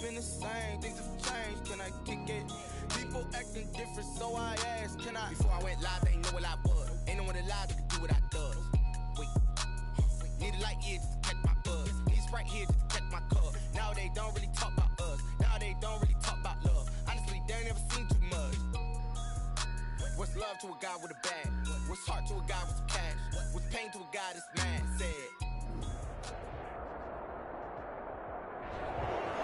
been the same, things have changed, can I kick it? People acting different, so I asked, can I? Before I went live, they ain't know what I was. Ain't no one alive that could do what I does. Wait, need a light here just to catch my buzz. Need Sprite here just to catch my cup. Now they don't really talk about us. Now they don't really talk about love. Honestly, they ain't never seen too much. What's love to a guy with a bag? What's heart to a guy with some cash? What's pain to a guy that's mad? Said.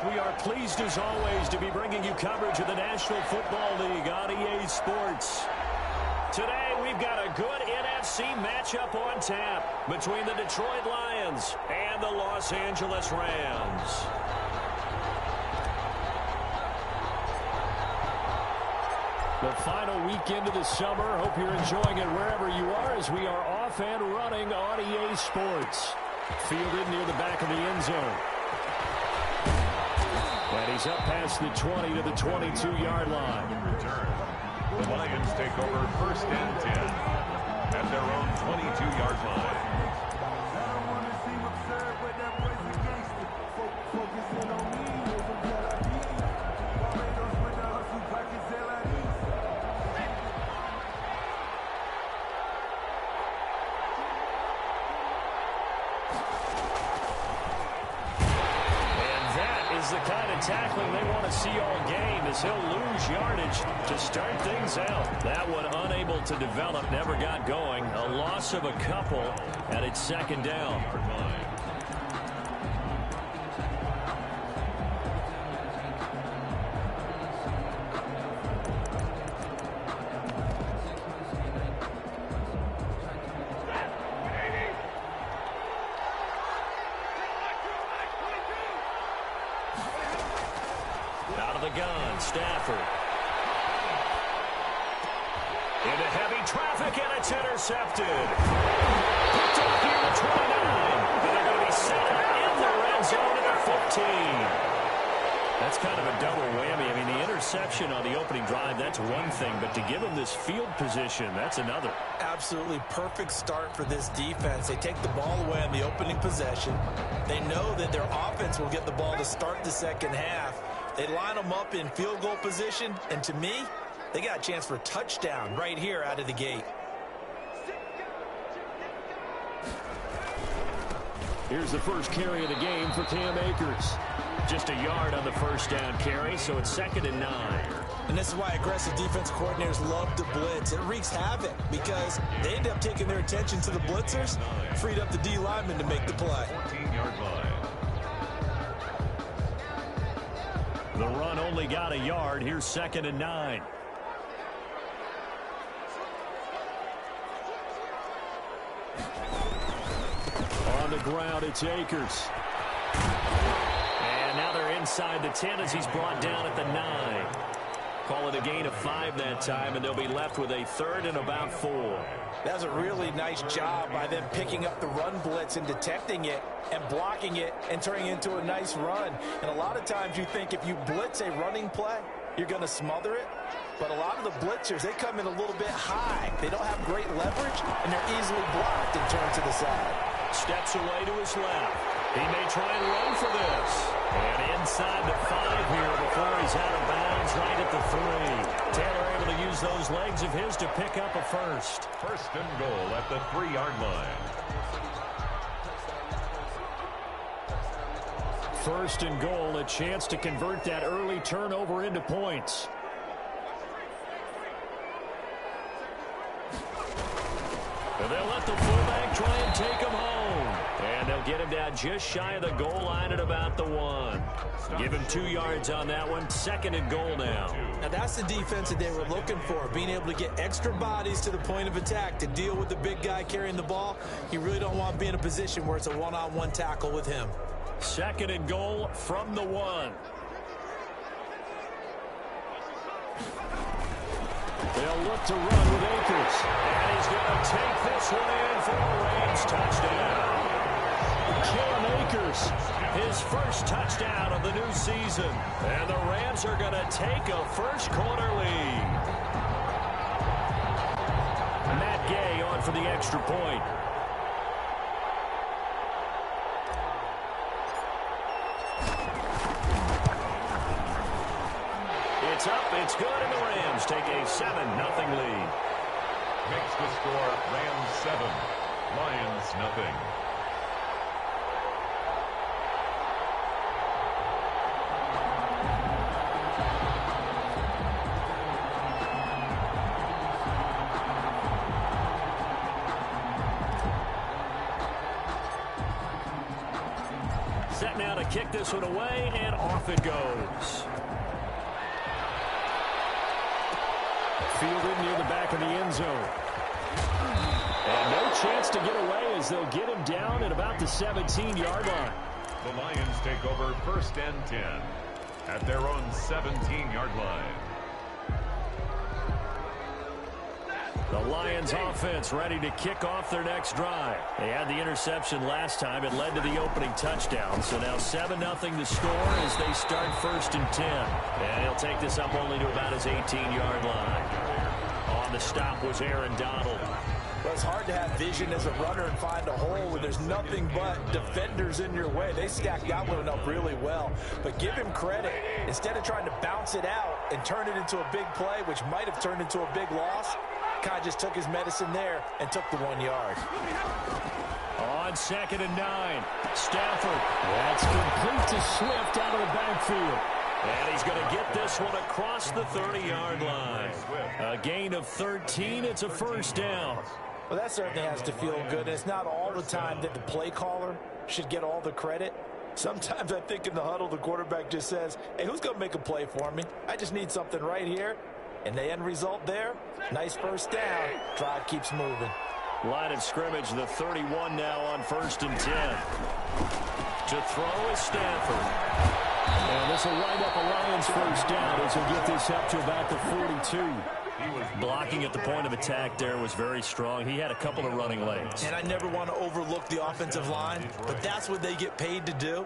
We are pleased, as always, to be bringing you coverage of the National Football League on EA Sports. Today, we've got a good NFC matchup on tap between the Detroit Lions and the Los Angeles Rams. The final weekend of the summer. Hope you're enjoying it wherever you are as we are off and running on EA Sports. Fielded near the back of the end zone. And he's up past the 20 to the 22-yard line. Return. The Lions take over 1st and 10 at their own 22-yard line. The kind of tackling they want to see all game as he'll lose yardage to start things out. That one unable to develop, never got going. A loss of a couple, and it's 2nd down. Stafford. Into heavy traffic, and it's intercepted. Picked up here at 29. And they're going to be set up in the red zone at the 15. That's kind of a double whammy. I mean, the interception on the opening drive, that's one thing. But to give them this field position, that's another. Absolutely perfect start for this defense. They take the ball away on the opening possession. They know that their offense will get the ball to start the second half. They line them up in field goal position, and to me, they got a chance for a touchdown right here out of the gate. Here's the first carry of the game for Cam Akers. Just a yard on the first down carry, so it's 2nd and 9. And this is why aggressive defense coordinators love to blitz. It wreaks havoc because they end up taking their attention to the blitzers, freed up the D lineman to make the play. 14-yard line. The run only got a yard. Here's 2nd and 9. On the ground, it's Akers. And now they're inside the 10 as he's brought down at the 9. Call it a gain of 5 that time, and they'll be left with a 3rd and about 4. That was a really nice job by them picking up the run blitz and detecting it and blocking it and turning it into a nice run. And a lot of times you think if you blitz a running play, you're going to smother it. But a lot of the blitzers, they come in a little bit high. They don't have great leverage, and they're easily blocked and turned to the side. Steps away to his left. He may try and run for this. And inside the 5 here before he's out of bounds right at the 3. Taylor able to use those legs of his to pick up a first. 1st and goal at the 3-yard line. 1st and goal, a chance to convert that early turnover into points. And they'll let the fullback try and take him home. And they'll get him down just shy of the goal line at about the 1. Give him 2 yards on that one. 2nd and goal now. Now that's the defense that they were looking for, being able to get extra bodies to the point of attack to deal with the big guy carrying the ball. You really don't want to be in a position where it's a one-on-one tackle with him. 2nd and goal from the 1. They'll look to run with Akers. And he's going to take this one in for a Rams touchdown. Cam Akers, his first touchdown of the new season. And the Rams are going to take a first-quarter lead. Matt Gay on for the extra point. It's up, it's good, and the Rams take a 7-0 lead. Makes the score Rams 7, Lions nothing. Set now to kick this one away, and off it goes. Fielded near the back of the end zone. And no chance to get away as they'll get him down at about the 17-yard line. The Lions take over 1st and 10 at their own 17-yard line. The Lions offense ready to kick off their next drive. They had the interception last time. It led to the opening touchdown. So now 7-0 the score as they start 1st and 10. And he'll take this up only to about his 18-yard line. On the stop was Aaron Donald. Well, it's hard to have vision as a runner and find a hole when there's nothing but defenders in your way. They stacked that one up really well. But give him credit. Instead of trying to bounce it out and turn it into a big play, which might have turned into a big loss, Kai just took his medicine there and took the 1 yard. On 2nd and 9, Stafford. That's complete to Swift out of the backfield. And he's going to get this one across the 30-yard line. A gain of 13. It's a 1st down. Well, that certainly has to feel good. And it's not all the time that the play caller should get all the credit. Sometimes I think in the huddle, the quarterback just says, hey, who's going to make a play for me? I just need something right here. And the end result there, nice 1st down. Drive keeps moving. Line of scrimmage, the 31 now on 1st and 10. To throw is Stafford. And this will wind up a Lions 1st down as he'll get this up to about the 42. Blocking at the point of attack there was very strong. He had a couple of running lanes. And I never want to overlook the offensive line, but that's what they get paid to do.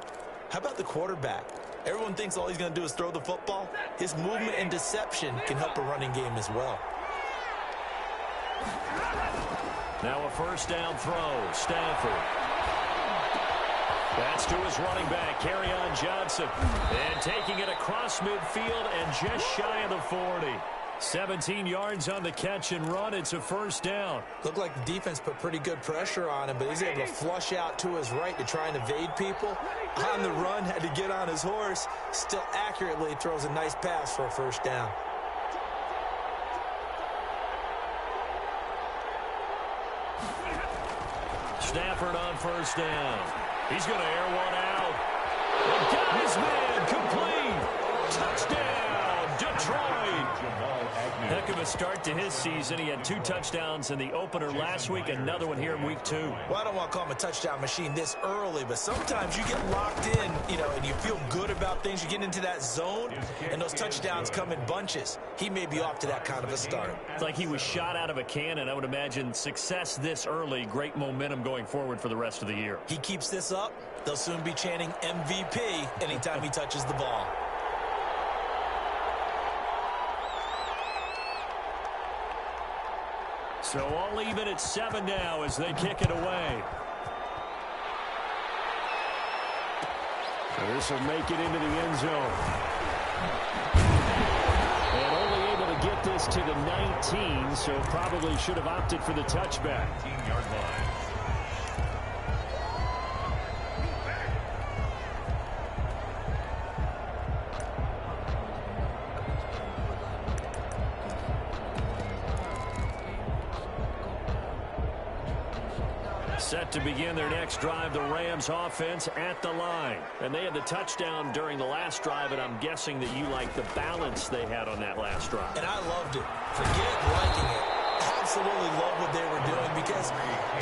How about the quarterback? Everyone thinks all he's going to do is throw the football. His movement and deception can help a running game as well. Now a 1st down throw. Stafford. That's to his running back, Kerryon Johnson. And taking it across midfield and just shy of the 40. 17 yards on the catch and run. It's a 1st down. Looked like the defense put pretty good pressure on him, but he's able to flush out to his right to try and evade people. On the run, had to get on his horse. Still accurately throws a nice pass for a 1st down. Stafford on 1st down. He's going to air one out. And got his man complete. Touchdown, Detroit. Heck of a start to his season. He had 2 touchdowns in the opener last week, another one here in week 2. Well, I don't want to call him a touchdown machine this early, but sometimes you get locked in, and you feel good about things. You get into that zone, and those touchdowns come in bunches. He may be off to that kind of a start. It's like he was shot out of a cannon. I would imagine success this early, great momentum going forward for the rest of the year. He keeps this up, they'll soon be chanting MVP anytime he touches the ball. So all even at 7 now as they kick it away. So this will make it into the end zone. And only able to get this to the 19, so probably should have opted for the touchback. 19-yard line. Set to begin their next drive, the Rams offense at the line. And they had the touchdown during the last drive, and I'm guessing that you like the balance they had on that last drive. And I loved it. Forget liking it. Absolutely love what they were doing, because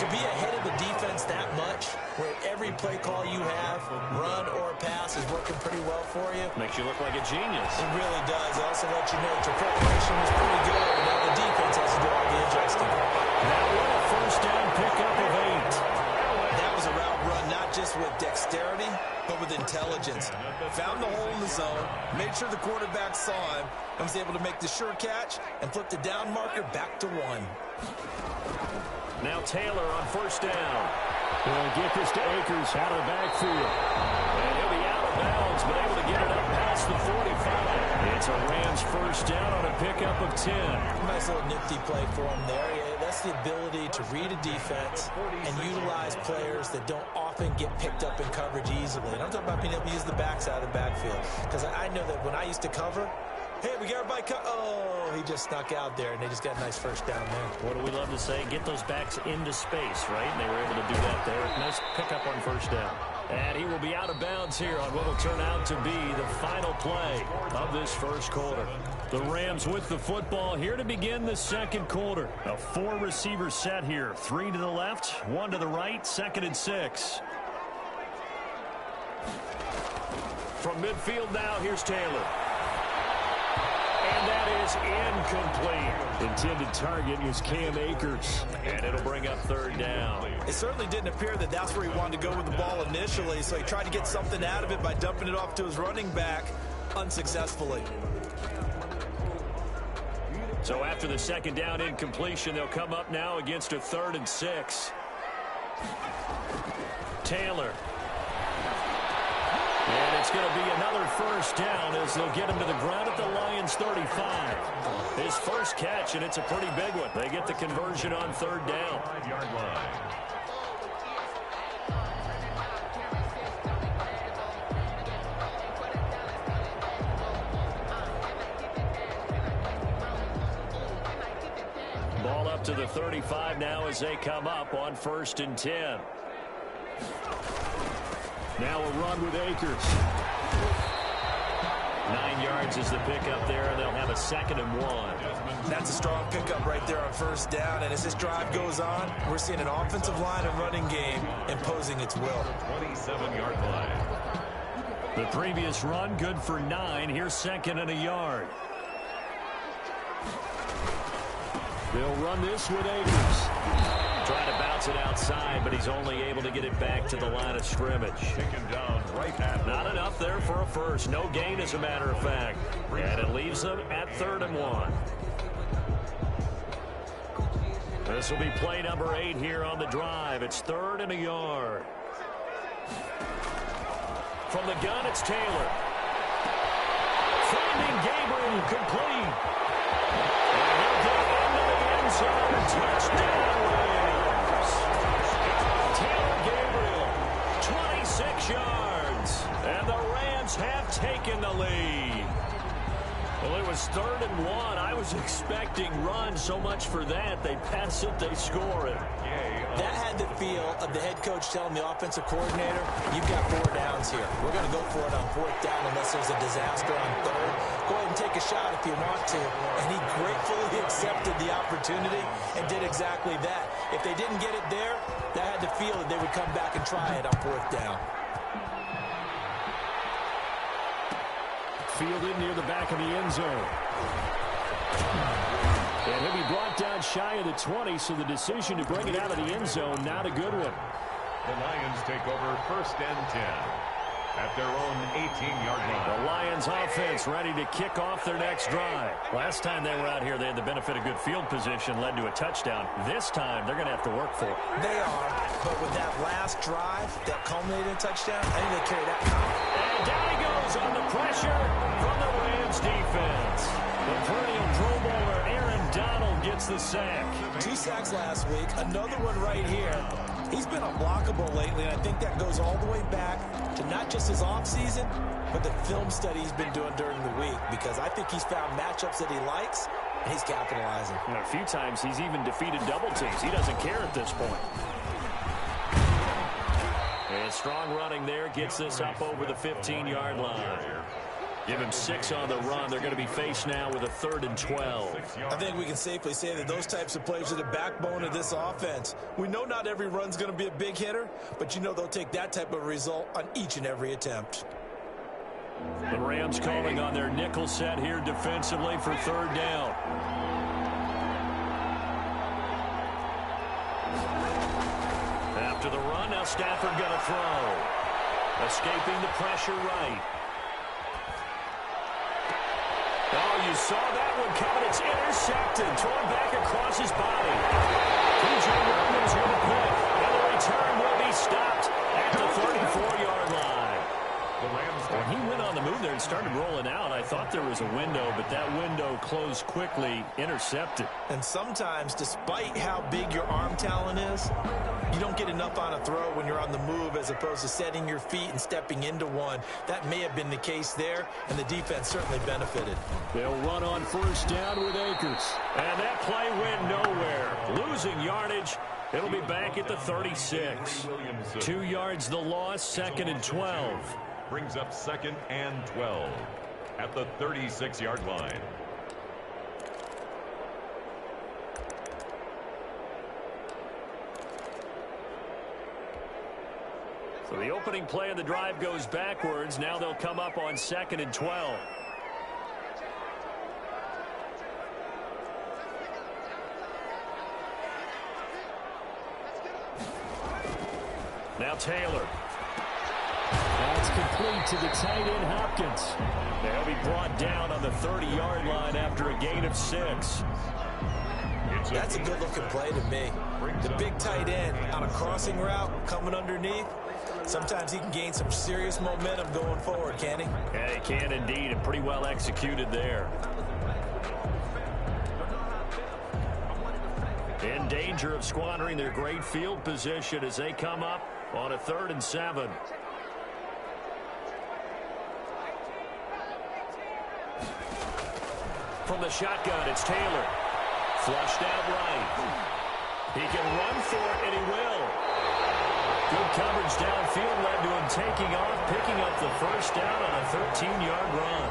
to be ahead of the defense that much, where every play call you have, run or pass, is working pretty well for you. Makes you look like a genius. It really does. It also lets you know that your preparation was pretty good, and now the defense has to do all the adjusting. Now what a 1st down pickup of 8. That was a route run, not just with dexterity, but with intelligence. Found the hole in the zone, made sure the quarterback saw him, and was able to make the sure catch and flip the down marker back to 1. Now Taylor on 1st down. Will get this to Akers out of the backfield. And he'll be out of bounds, but able to get it up past the 45. It's a Rams 1st first down on a pickup of 10. Nice little nifty play for him there. That's the ability to read a defense and utilize players that don't often get picked up in coverage easily. And I'm talking about being able to use the backside of the backfield. Because I know that when I used to cover, hey, we got everybody oh, he just snuck out there, and they just got a nice first down there. What do we love to say? Get those backs into space, right? And they were able to do that there. Nice pickup on first down. And he will be out of bounds here on what will turn out to be the final play of this first quarter. The Rams with the football here to begin the second quarter. A 4-receiver set here. 3 to the left, 1 to the right, 2nd and 6. From midfield now, here's Taylor. And that is incomplete. Intended target was Cam Akers. And it'll bring up 3rd down. It certainly didn't appear that that's where he wanted to go with the ball initially, so he tried to get something out of it by dumping it off to his running back unsuccessfully. So after the 2nd down incompletion, they'll come up now against a 3rd and 6. Taylor. And it's going to be another first down as they'll get him to the ground at the Lions 35. His first catch, and it's a pretty big one. They get the conversion on 3rd down. 5-yard line. Ball up to the 35 now as they come up on 1st and 10. Now a run with Akers. 9 yards is the pickup there, and they'll have a 2nd and 1. That's a strong pickup right there on first down, and as this drive goes on, we're seeing an offensive line and running game imposing its will. 27-yard line. The previous run good for 9. Here's 2nd and a yard. They'll run this with Akers. Trying to bounce it outside, but he's only able to get it back to the line of scrimmage. Taken down right at Not enough there for a first. No gain, as a matter of fact. And it leaves them at 3rd and 1. This will be play number 8 here on the drive. It's 3rd and a yard. From the gun, it's Taylor. Finding Gabriel, complete. And he'll get into the end zone. Touchdown, Rams. Taylor Gabriel, 26 yards. And the Rams have taken the lead. Well, it was 3rd and 1. I was expecting run. So much for that. They pass it, they score it. That had the feel of the head coach telling the offensive coordinator, you've got 4 downs here. We're going to go for it on 4th down unless there's a disaster on 3rd. Go ahead and take a shot if you want to. And he gratefully accepted the opportunity and did exactly that. If they didn't get it there, that had the feel that they would come back and try it on 4th down. Fielded near the back of the end zone. And he'll be brought down shy of the 20, so the decision to bring it out of the end zone, not a good one. The Lions take over 1st and 10 at their own 18-yard line. The Lions offense ready to kick off their next drive. Last time they were out here, they had the benefit of good field position, led to a touchdown. This time, they're going to have to work for it. They are, but with that last drive that culminated in a touchdown, I think they carry that confidence. And down he goes on the pressure from the Rams defense. The perennial Pro Bowler Aaron Donald gets the sack. 2 sacks last week, another one right here. He's been unblockable lately, and I think that goes all the way back to not just his offseason, but the film study he's been doing during the week, because I think he's found matchups that he likes, and he's capitalizing. And a few times he's even defeated double teams. He doesn't care at this point. And strong running there gets this up over the 15-yard line. Give him 6 on the run. They're going to be faced now with a 3rd and 12. I think we can safely say that those types of plays are the backbone of this offense. We know not every run's going to be a big hitter, but you know they'll take that type of result on each and every attempt. The Rams calling on their nickel set here defensively for 3rd down. After the run, now Stafford going to throw. Escaping the pressure right. Oh, you saw that one coming. It's intercepted. Thrown back across his body. P.J. Williams with a pick. And the return will be stopped at the 34-yard line. The Rams When he went on the move there and started rolling out, I thought there was a window, but that window closed quickly, intercepted. And sometimes, despite how big your arm talent is, you don't get enough on a throw when you're on the move as opposed to setting your feet and stepping into one. That may have been the case there, and the defense certainly benefited. They'll run on first down with Akers. And that play went nowhere. Losing yardage. It'll be back at the 36. 2 yards the loss, 2nd and 12. Brings up 2nd and 12 at the 36-yard line. So the opening play of the drive goes backwards. Now they'll come up on 2nd and 12. Now Taylor. That's complete to the tight end, Hopkins. They'll be brought down on the 30-yard line after a gain of 6. That's a good-looking play to me. The big tight end on a crossing route coming underneath. Sometimes he can gain some serious momentum going forward, can't he? Yeah, he can indeed, and pretty well executed there. In danger of squandering their great field position as they come up on a 3rd and 7. From the shotgun, it's Taylor. Flushed out right. He can run for it, and he will. Good coverage downfield led to him taking off, picking up the first down on a 13-yard run.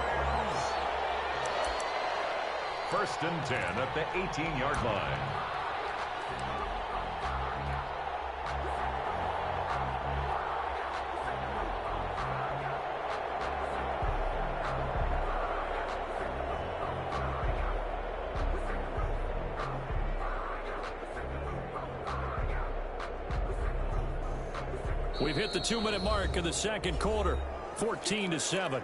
1st and 10 at the 18-yard line. We've hit the 2-minute mark of the 2nd quarter, 14-7.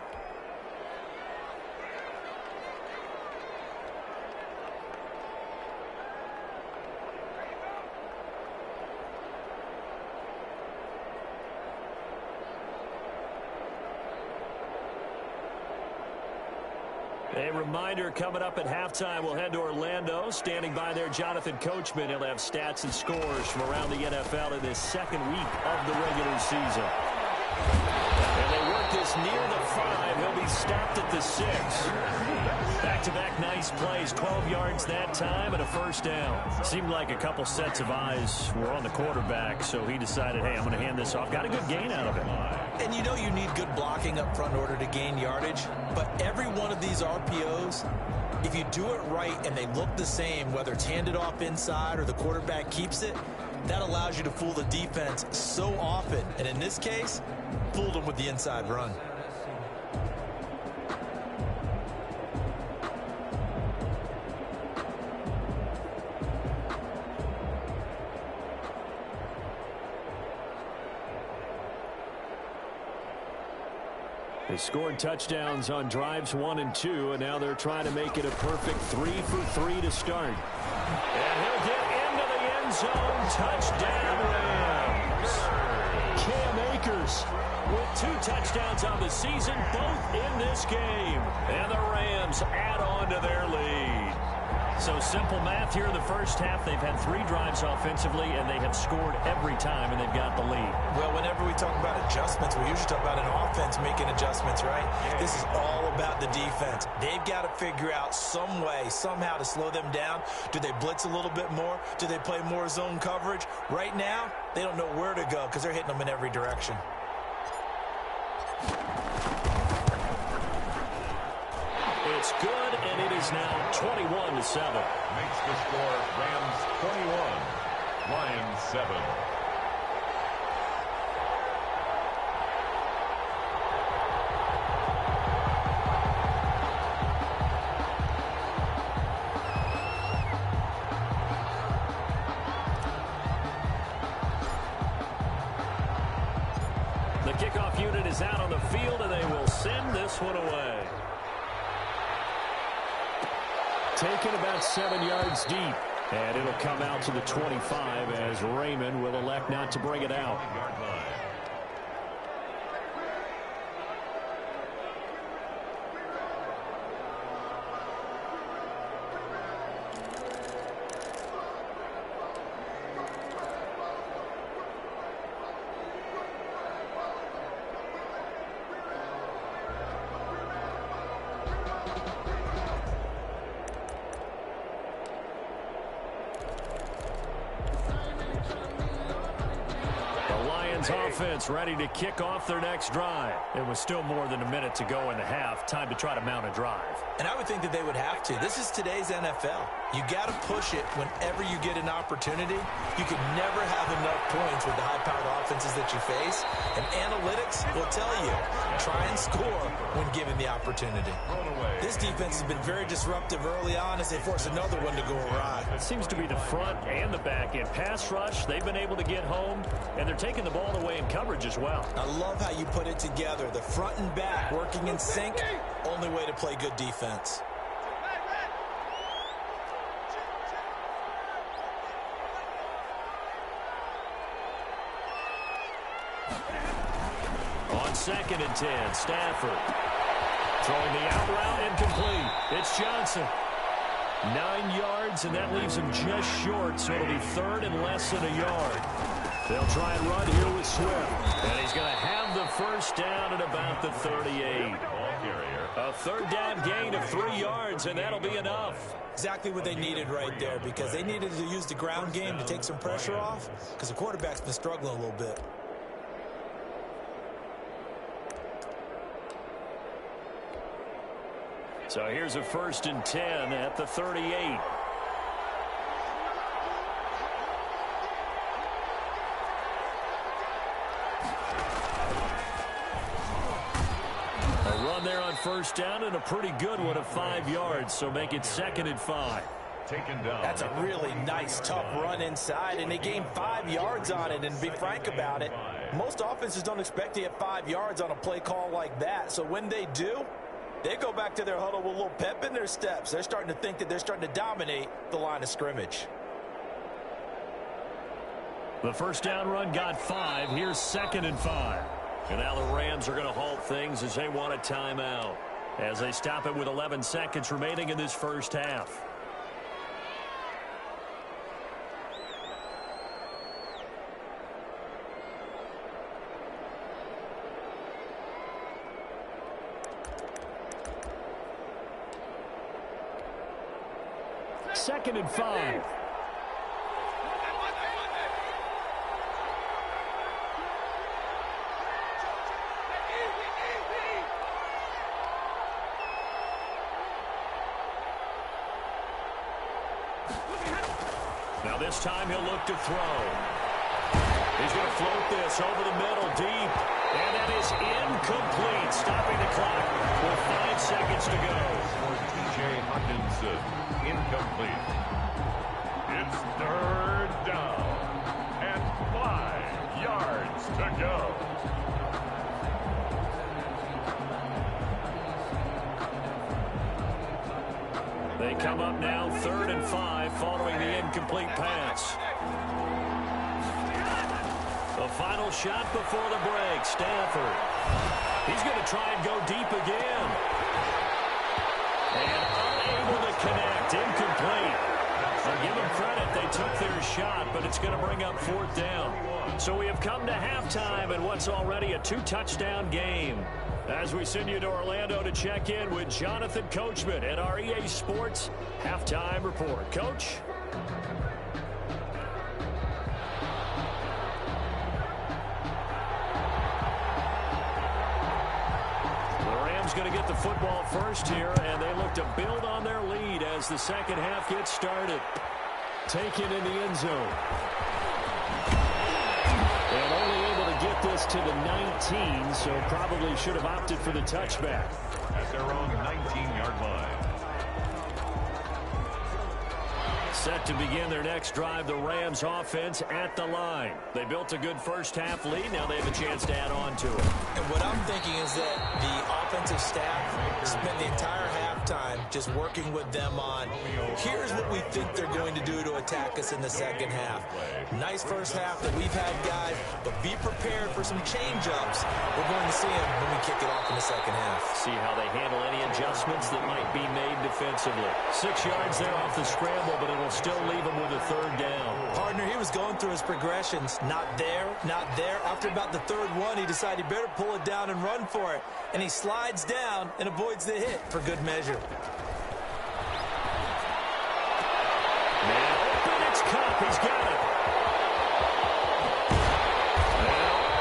A reminder coming up at halftime, we'll head to Orlando. Standing by there, Jonathan Coachman. He'll have stats and scores from around the NFL in this 2nd week of the regular season. And they work this near the 5. He'll be stopped at the 6. Back-to-back nice plays, 12 yards that time and a first down. Seemed like a couple sets of eyes were on the quarterback, so he decided, hey, I'm going to hand this off. Got a good gain out of it. And you know you need good blocking up front in order to gain yardage, but every one of these RPOs, if you do it right and they look the same, whether it's handed off inside or the quarterback keeps it, that allows you to fool the defense so often. And in this case, fooled them with the inside run. They scored touchdowns on drives 1 and 2, and now they're trying to make it a perfect 3 for 3 to start. And he'll get into the end zone. Touchdown, Rams. Cam Akers with 2 touchdowns on the season, both in this game. And the Rams add on to their lead. So simple math here in the first half. They've had 3 drives offensively, and they have scored every time, and they've got the lead. Well, whenever we talk about adjustments, we usually talk about an offense making adjustments, right? This is all about the defense. They've got to figure out some way, somehow to slow them down. Do they blitz a little bit more? Do they play more zone coverage? Right now, they don't know where to go because they're hitting them in every direction. It's good, and it is now 21-7. Makes the score Rams 21, Lions 7. The kickoff unit is out on the field, and they will send this one away. Taken about 7 yards deep. And it'll come out to the 25 as Raymond will elect not to bring it out. Rams offense ready to kick off their next drive. It was still more than a minute to go in the half. Time to try to mount a drive. And I would think that they would have to. This is today's NFL. You got to push it whenever you get an opportunity. You can never have enough points with the high-powered offenses that you face. And analytics will tell you, try and score when given the opportunity. This defense has been very disruptive early on as they force another one to go awry. It seems to be the front and the back end. Pass rush, they've been able to get home, and they're taking the ball away in coverage as well. I love how you put it together. The front and back working in sync, only way to play good defense. On 2nd and 10, Stafford. Throwing the out route, incomplete. It's Johnson. 9 yards, and that leaves him just short, so it'll be 3rd and less than a yard. They'll try and run here with Swift. And he's going to have the first down at about the 38. A 3rd down gain of 3 yards, and that'll be enough. Exactly what they needed right there, because they needed to use the ground game to take some pressure off, because the quarterback's been struggling a little bit. So here's a 1st and 10 at the 38. A run there on 1st down and a pretty good one of 5 yards, so make it 2nd and 5. Taken down. That's a really nice, tough run inside, and they gained 5 yards on it. And to be frank about it, most offenses don't expect to get 5 yards on a play call like that. So when they do, they go back to their huddle with a little pep in their steps. They're starting to think that they're starting to dominate the line of scrimmage. The 1st down run got 5. Here's 2nd and 5. And now the Rams are going to halt things as they want a timeout, as they stop it with 11 seconds remaining in this first half. Second and 5. Now this time he'll look to throw. He's going to float this over the middle deep. And that is incomplete. Stopping the clock with 5 seconds to go. For T.J. Hawkinson, incomplete. It's 3rd down and 5 yards to go. They come up now 3rd and 5 following the incomplete pass. The final shot before the break. Stafford. He's going to try and go deep again. And unable to connect. Incomplete. I'll give them credit. They took their shot, but it's going to bring up 4th down. So we have come to halftime in what's already a 2-touchdown game. As we send you to Orlando to check in with Jonathan Coachman at our EA Sports Halftime Report. Coach? Going to get the football first here, and they look to build on their lead as the second half gets started. Taken in the end zone. And only able to get this to the 19, so probably should have opted for the touchback. At their own 19-yard line. Set to begin their next drive, the Rams offense at the line. They built a good first half lead. Now they have a chance to add on to it. And what I'm thinking is that the offensive staff spent the entire halftime just working with them on, here's what we think they're going to do to attack us in the second half. Nice first half that we've had, guys, but be prepared for some change-ups. We're going to see them when we kick it off in the second half. See how they handle any adjustments that might be made defensively. 6 yards there off the scramble, but it'll still leave him with a 3rd down. Partner, he was going through his progressions. Not there, not there. After about the 3rd one, he decided he better pull it down and run for it. And he slides down and avoids the hit for good measure. Man open, it's Cup. He's got it. Well,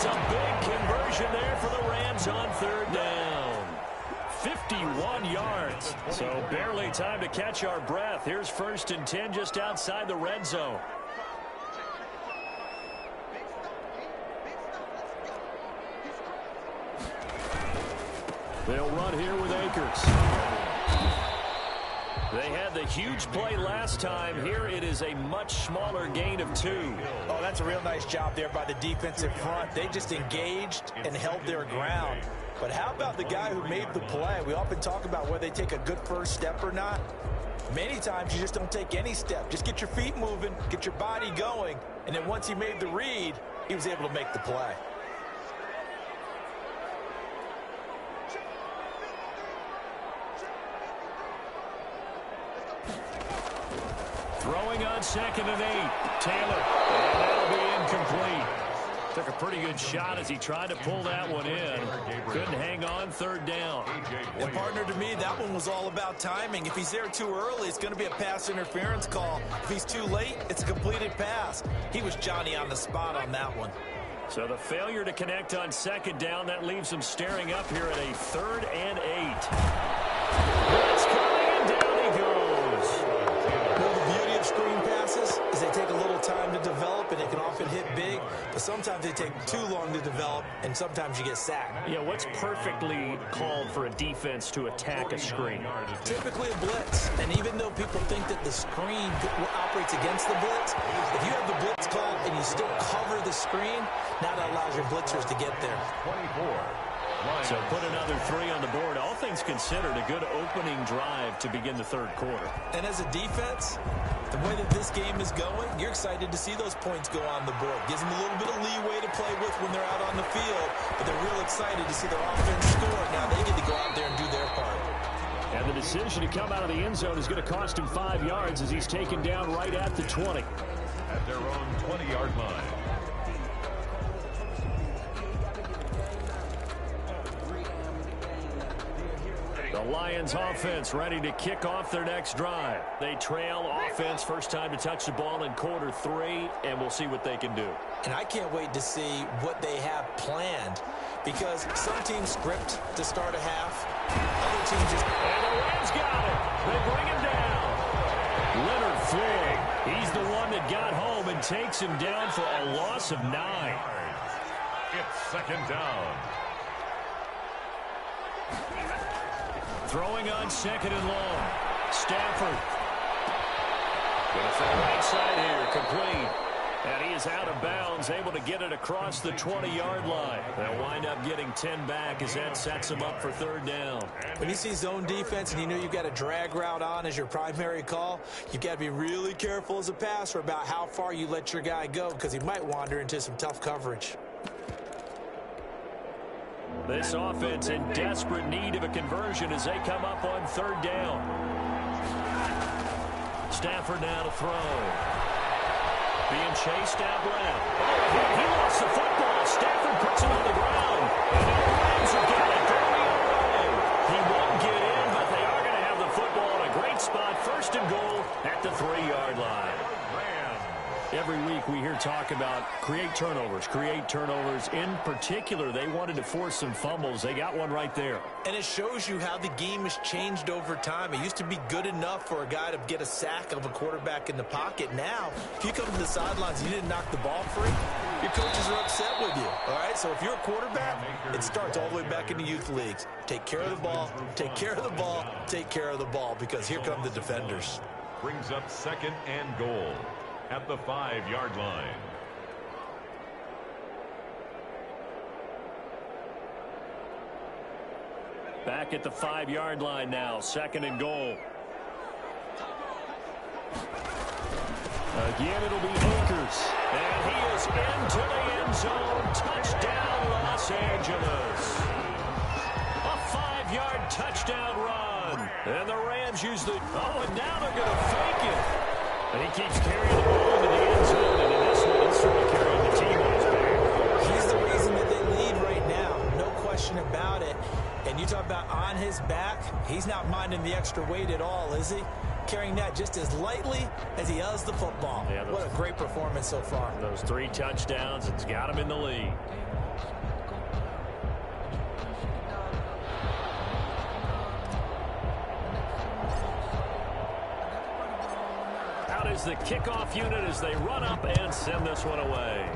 a big conversion there for the Rams on third down. 51 yards. So barely time to catch our breath. Here's 1st and 10 just outside the red zone. They'll run here with Akers. They had the huge play last time. Here it is a much smaller gain of 2. Oh, that's a real nice job there by the defensive front. They just engaged and held their ground. But how about the guy who made the play? We often talk about whether they take a good first step or not. Many times you just don't take any step. Just get your feet moving, get your body going. And then once he made the read, he was able to make the play. Throwing on 2nd and 8. Taylor. And that'll be incomplete. Took a pretty good shot as he tried to pull that one in. Couldn't hang on 3rd down. And partner, to me, that one was all about timing. If he's there too early, it's going to be a pass interference call. If he's too late, it's a completed pass. He was Johnny on the spot on that one. So the failure to connect on 2nd down, that leaves him staring up here at a 3rd and 8. That's coming, and down he goes. Well, the beauty of screen passes is they take a little time to develop, and they can often hit big, but sometimes they take too long to develop, and sometimes you get sacked. Yeah, what's perfectly called for a defense to attack a screen? Typically a blitz, and even though people think that the screen operates against the blitz, if you have the blitz called and you still cover the screen, now that allows your blitzers to get there. 24. So put another 3 on the board. All things considered, a good opening drive to begin the 3rd quarter. And as a defense, the way that this game is going, you're excited to see those points go on the board. Gives them a little bit of leeway to play with when they're out on the field, but they're real excited to see their offense score. Now they get to go out there and do their part. And the decision to come out of the end zone is going to cost him 5 yards as he's taken down right at the 20. At their own 20-yard line. The Lions offense ready to kick off their next drive. They trail offense, first time to touch the ball in quarter 3, and we'll see what they can do. And I can't wait to see what they have planned, because some teams script to start a half, other teams just... And the Rams got it. They bring him down. Leonard Floyd, he's the one that got home and takes him down for a loss of 9. It's 2nd down. Throwing on 2nd and long. Stafford. Going to throw right side here, complete. And he is out of bounds, able to get it across the 20-yard line. They'll wind up getting 10 back as that sets them up for 3rd down. When you see zone defense and you know you've got a drag route on as your primary call, you've got to be really careful as a passer about how far you let your guy go, because he might wander into some tough coverage. This offense in desperate need of a conversion as they come up on 3rd down. Stafford now to throw. Being chased out left. Oh, he lost the football. Stafford puts it on the ground. And the Rams have got it going away. He won't get in, but they are going to have the football in a great spot. 1st and goal at the 3-yard line. Every week we hear talk about create turnovers. In particular, they wanted to force some fumbles. They got one right there. And it shows you how the game has changed over time. It used to be good enough for a guy to get a sack of a quarterback in the pocket. Now, if you come to the sidelines and you didn't knock the ball free, your coaches are upset with you. All right, so if you're a quarterback, it starts all the way back in the youth leagues. Take care of the ball, take care of the ball, take care of the ball, because here come the defenders. Brings up 2nd and goal at the 5-yard line. Back at the 5-yard line now, 2nd and goal. Again, it'll be Akers. And he is into the end zone. Touchdown, Los Angeles. A 5-yard touchdown run. And the Rams use the... Oh, and now they're going to fake it. And he keeps carrying the ball into the end zone. And in this one, he's sort of carrying the team on his back. He's the reason that they lead right now. No question about it. And you talk about on his back, he's not minding the extra weight at all, is he? Carrying that just as lightly as he does the football. Yeah, what a great performance so far. Those 3 touchdowns, it's got him in the lead. the kickoff unit as they run up and send this one away.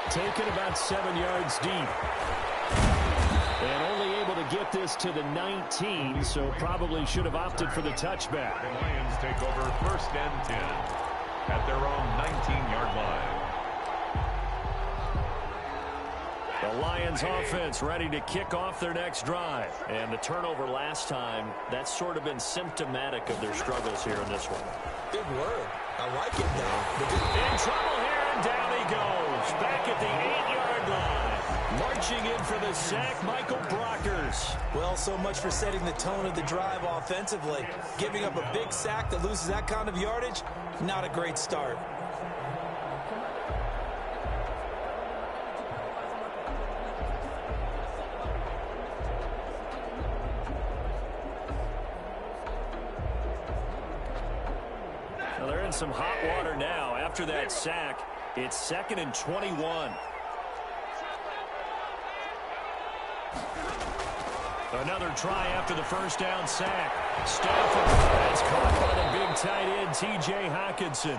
Taken about 7 yards deep. And only able to get this to the 19, so probably should have opted for the touchback. The Lions take over 1st and 10 at their own 19-yard line. The Lions offense ready to kick off their next drive. And the turnover last time, that's sort of been symptomatic of their struggles here in this one. Big word. I like it now. In trouble here, and down he goes. Back at the 8-yard line. Marching in for the sack, Michael Brockers. Well, so much for setting the tone of the drive offensively. Giving up a big sack that loses that kind of yardage, not a great start. Well, they're in some hot water now. After that sack, it's 2nd and 21. Another try after the first down sack. Stafford, that's caught by the big tight end, T.J. Hockenson.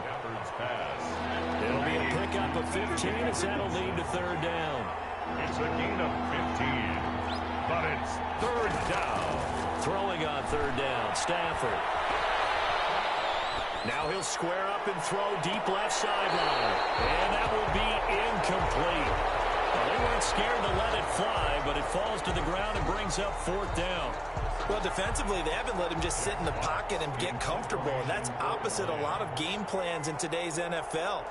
It'll be a pickup of 15 as that'll lead to 3rd down. It's a gain of 15, but it's 3rd down. Throwing on 3rd down, Stafford. Now he'll square up and throw deep left sideline. And that will be incomplete. Well, they weren't scared to let it fly, but it falls to the ground and brings up 4th down. Well, defensively, they haven't let him just sit in the pocket and get comfortable, and that's opposite a lot of game plans in today's NFL.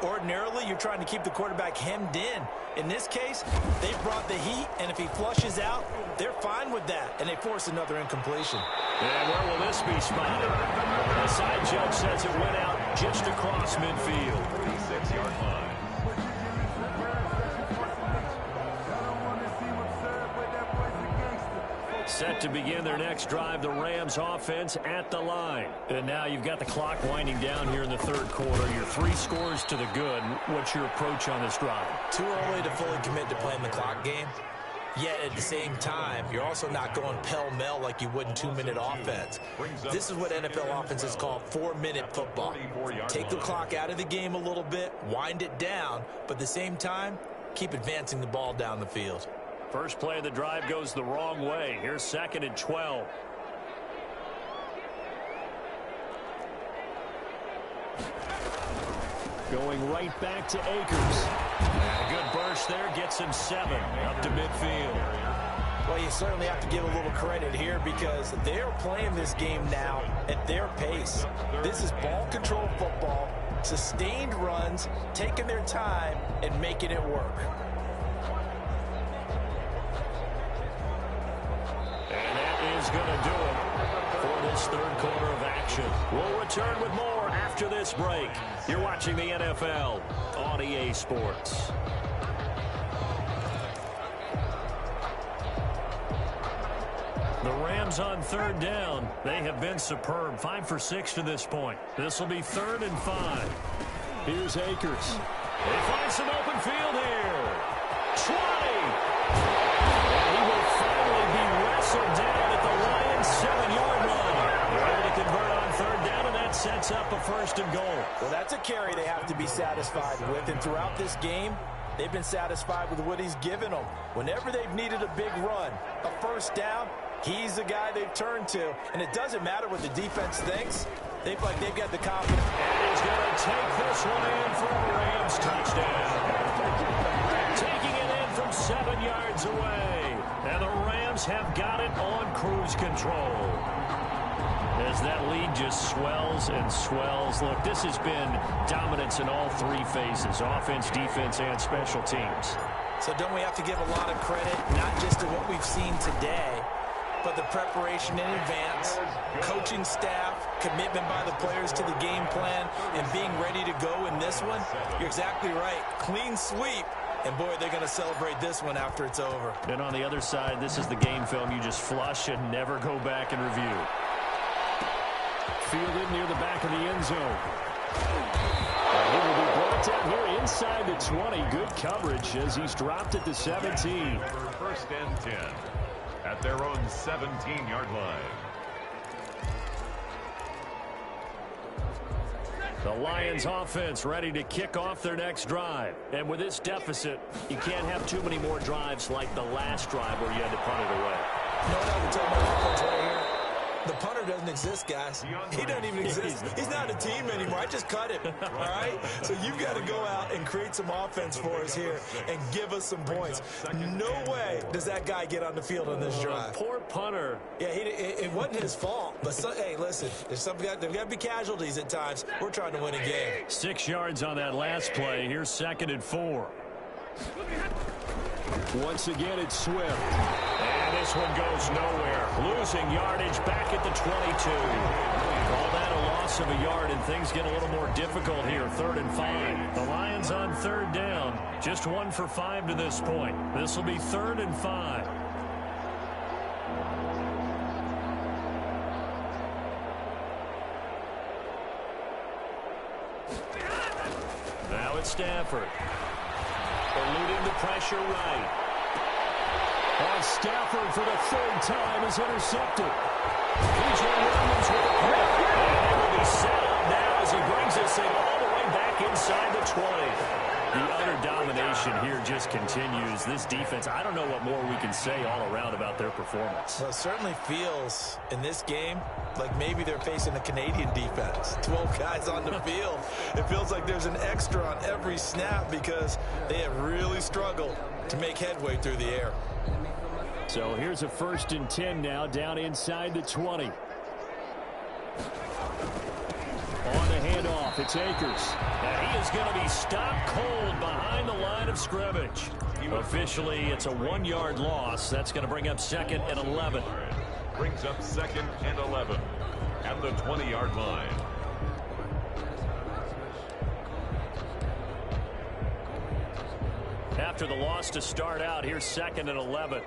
Ordinarily, you're trying to keep the quarterback hemmed in. In this case, they brought the heat, and if he flushes out, they're fine with that, and they force another incompletion. And where will this be spotted? The side judge says it went out just across midfield. 36-yard line. Set to begin their next drive, the Rams offense at the line. And now you've got the clock winding down here in the 3rd quarter. You're 3 scores to the good. What's your approach on this drive? Too early to fully commit to playing the clock game. Yet at the same time, you're also not going pell-mell like you would in 2-minute offense. This is what NFL offenses call 4-minute football. Take the clock out of the game a little bit, wind it down, but at the same time, keep advancing the ball down the field. First play of the drive goes the wrong way. Here's 2nd and 12. Going right back to Akers. And a good burst there, gets him 7 up to midfield. Well, you certainly have to give a little credit here because they're playing this game now at their pace. This is ball control football, sustained runs, taking their time, and making it work. And that is going to do it for this 3rd quarter of action. We'll return with more after this break. You're watching the NFL on EA Sports. The Rams on 3rd down. They have been superb. 5 for 6 to this point. This will be 3rd and 5. Here's Akers. They find some open field here. 20. And he will finally be wrestled down at the Lions' 7-yard line. They're able to convert on 3rd down, and that sets up a 1st and goal. Well, that's a carry they have to be satisfied with, and throughout this game, they've been satisfied with what he's given them. Whenever they've needed a big run, a 1st down, he's the guy they've turned to, and it doesn't matter what the defense thinks. They've got the confidence. And he's going to take this one in for a Rams touchdown. Taking it in from 7 yards away. And the Rams have got it on cruise control. As that lead just swells and swells. Look, this has been dominance in all 3 phases, offense, defense, and special teams. So don't we have to give a lot of credit, not just to what we've seen today, but the preparation in advance, coaching staff, commitment by the players to the game plan, and being ready to go in this one? You're exactly right. Clean sweep. And, boy, they're going to celebrate this one after it's over. And on the other side, this is the game film you just flush and never go back and review. Fielded near the back of the end zone. He will be brought down here inside the 20. Good coverage as he's dropped at the 17. 1st and 10 at their own 17-yard line. The Lions offense ready to kick off their next drive. And with this deficit, you can't have too many more drives like the last drive where you had to punt it away. You know what I would tell my offense right here? The punter doesn't exist, guys. He doesn't even exist. He's not a team anymore. I just cut him, all right? So you've got to go out and create some offense for us here and give us some points. No way does that guy get on the field on this drive. Poor punter. Yeah, it wasn't his fault. But, hey, listen, there's got to be casualties at times. We're trying to win a game. 6 yards on that last play. Here's 2nd and 4. Once again, it's Swift. And this one goes nowhere. Losing yardage back at the 22. Call that a loss of a yard, and things get a little more difficult here. 3rd and 5. The Lions on 3rd down. Just 1 for 5 to this point. This will be 3rd and 5. Now it's Stafford. Eluding the pressure right. Stafford for the 3rd time is intercepted. P.J. Williams with a pick. And it will be set up now as he brings this thing all the way back inside the 20. The utter domination here just continues. This defense, I don't know what more we can say all around about their performance. Well, it certainly feels in this game like maybe they're facing a Canadian defense. 12 guys on the field. It feels like there's an extra on every snap because they have really struggled to make headway through the air. So here's a 1st and 10 now, down inside the 20. On the handoff, it's Akers. And he is going to be stopped cold behind the line of scrimmage. Officially, it's a 1-yard loss. That's going to bring up 2nd and 11. Brings up 2nd and 11 at the 20-yard line. After the loss to start out, here's 2nd and 11.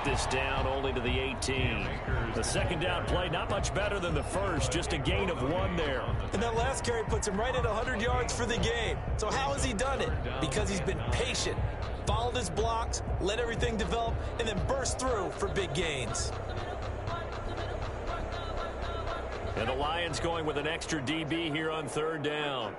This down only to the 18. The 2nd down play, not much better than the first, just a gain of 1 there. And that last carry puts him right at 100 yards for the game. So how has he done it? Because he's been patient, followed his blocks, let everything develop, and then burst through for big gains. And the Lions going with an extra DB here on 3rd down.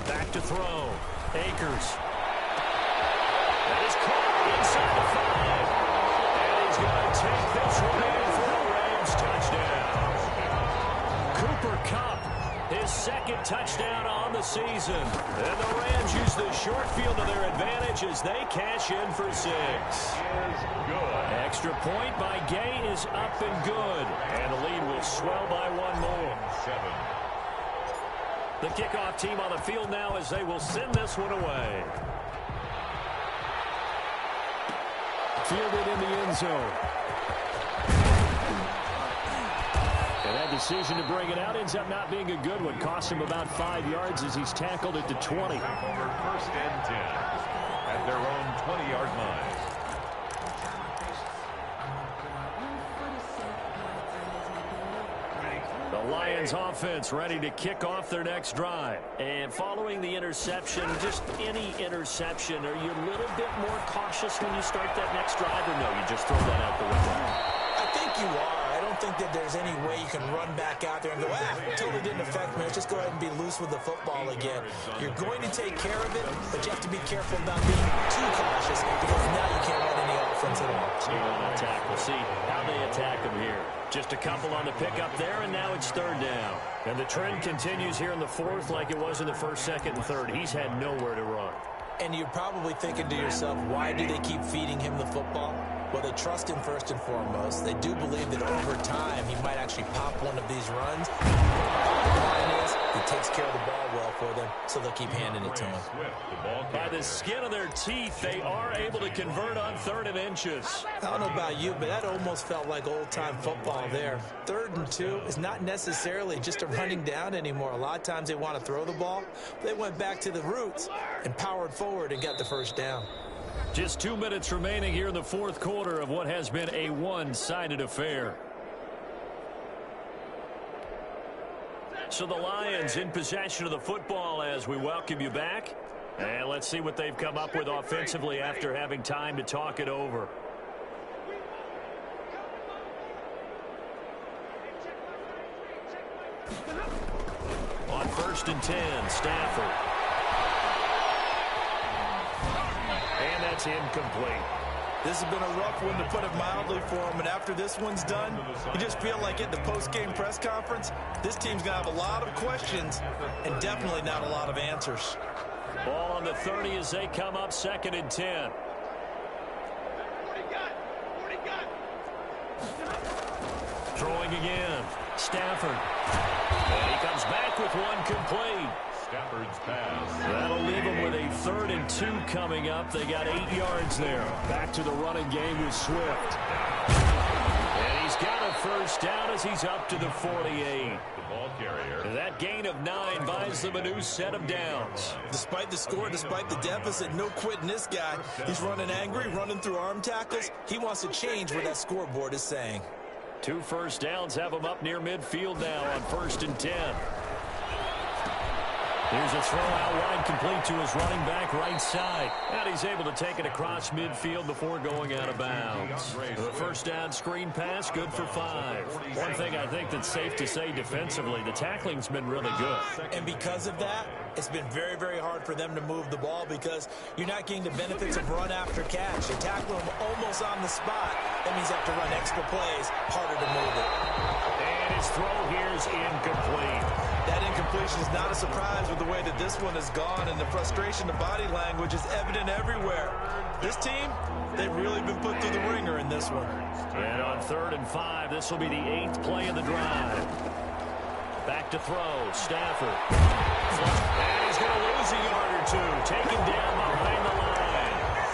Back to throw. Akers. That is caught inside the 5. And he's going to take this one in for a Rams touchdown. Cooper Kupp, his 2nd touchdown on the season. And the Rams use the short field to their advantage as they cash in for 6. Extra point by Gay is up and good. And the lead will swell by 1 more. 7. The kickoff team on the field now as they will send this one away. Fielded in the end zone. And that decision to bring it out ends up not being a good one. Cost him about 5 yards as he's tackled at the 20. Over 1st and 10 at their own 20-yard line. The Lions offense ready to kick off their next drive. And following the interception, just any interception, are you a little bit more cautious when you start that next drive, or no, you just throw that out the window? I think you are. I don't think that there's any way you can run back out there and go, it totally didn't affect me. Let's just go ahead and be loose with the football again. You're going to take care of it, but you have to be careful about being too cautious because now you can't run any offense at all. So you want to attack. We'll see how they attack them here. Just a couple on the pickup there, and now it's 3rd down. And the trend continues here in the 4th like it was in the 1st, 2nd, and 3rd. He's had nowhere to run. And you're probably thinking to yourself, why do they keep feeding him the football? Well, they trust him first and foremost. They do believe that over time he might actually pop one of these runs. Bottom line is he takes care of the ball well for them, so they'll keep handing it to him. By the skin of their teeth, they are able to convert on 3rd and inches. I don't know about you, but that almost felt like old-time football there. 3rd and 2 is not necessarily just a running down anymore. A lot of times they want to throw the ball. They went back to the roots and powered forward and got the 1st down. Just 2 minutes remaining here in the 4th quarter of what has been a one-sided affair. So the Lions in possession of the football as we welcome you back. And let's see what they've come up with offensively after having time to talk it over. On 1st and 10, Stafford. And that's incomplete. This has been a rough one, to put it mildly, for him. And after this one's done, you just feel like at the post-game press conference, this team's going to have a lot of questions and definitely not a lot of answers. Ball on the 30 as they come up 2nd and 10. Throwing again. Stafford. And he comes back with one complete. Stafford's pass. That'll leave them with a 3rd and 2 coming up. They got 8 yards there. Back to the running game with Swift. And he's got a 1st down as he's up to the 48. The ball carrier. That gain of 9 buys them a new set of downs. Despite the score, despite the deficit, no quitting this guy. He's running angry, running through arm tackles. He wants to change what that scoreboard is saying. 2 1st downs have him up near midfield now on 1st and 10. Here's a throw out wide, complete to his running back right side. And he's able to take it across midfield before going out of bounds. The 1st down screen pass, good for 5. One thing I think that's safe to say defensively, the tackling's been really good. And because of that, it's been very, very hard for them to move the ball because you're not getting the benefits of run after catch. They tackle him almost on the spot. That means you have to run extra plays, harder to move it. And his throw here's incomplete. That incompletion is not a surprise with the way that this one has gone, and the frustration, the body language is evident everywhere. This team, they've really been put through the ringer in this one. And on 3rd and 5, this will be the 8th play of the drive. Back to throw, Stafford. And he's going to lose a yard or 2. Taken down behind the line.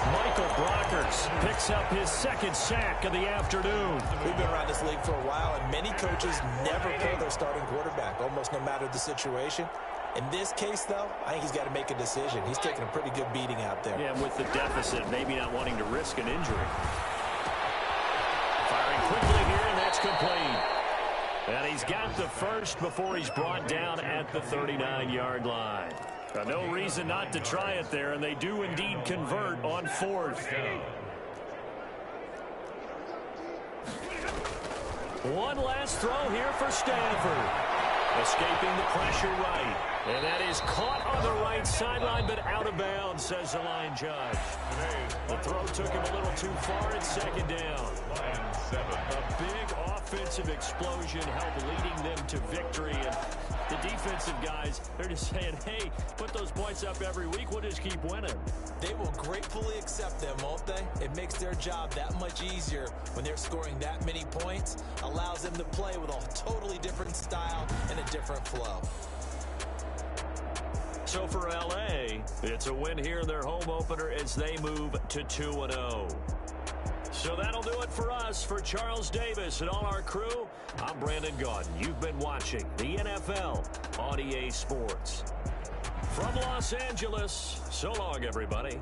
Michael Brockers picks up his 2nd sack of the afternoon. We've been around this league for a while, and many coaches never pull their starting quarterback, almost no matter the situation. In this case, though, I think he's got to make a decision. He's taking a pretty good beating out there. Yeah, with the deficit, maybe not wanting to risk an injury. Firing quickly here, and that's complete. And he's got the 1st before he's brought down at the 39-yard line. No reason not to try it there, and they do indeed convert on 4th. One last throw here for Stafford. Escaping the pressure right. And that is caught on the right sideline, but out of bounds, says the line judge. The throw took him a little too far at 2nd down. A big offensive explosion helped leading them to victory. And the defensive guys, they're just saying, hey, put those points up every week. We'll just keep winning. They will gratefully accept them, won't they? It makes their job that much easier when they're scoring that many points. Allows them to play with a totally different style and a different flow. So for L.A., it's a win here in their home opener as they move to 2-0. So that'll do it for us. For Charles Davis and all our crew, I'm Brandon Gaudin. You've been watching the NFL on EA Sports. From Los Angeles, so long, everybody.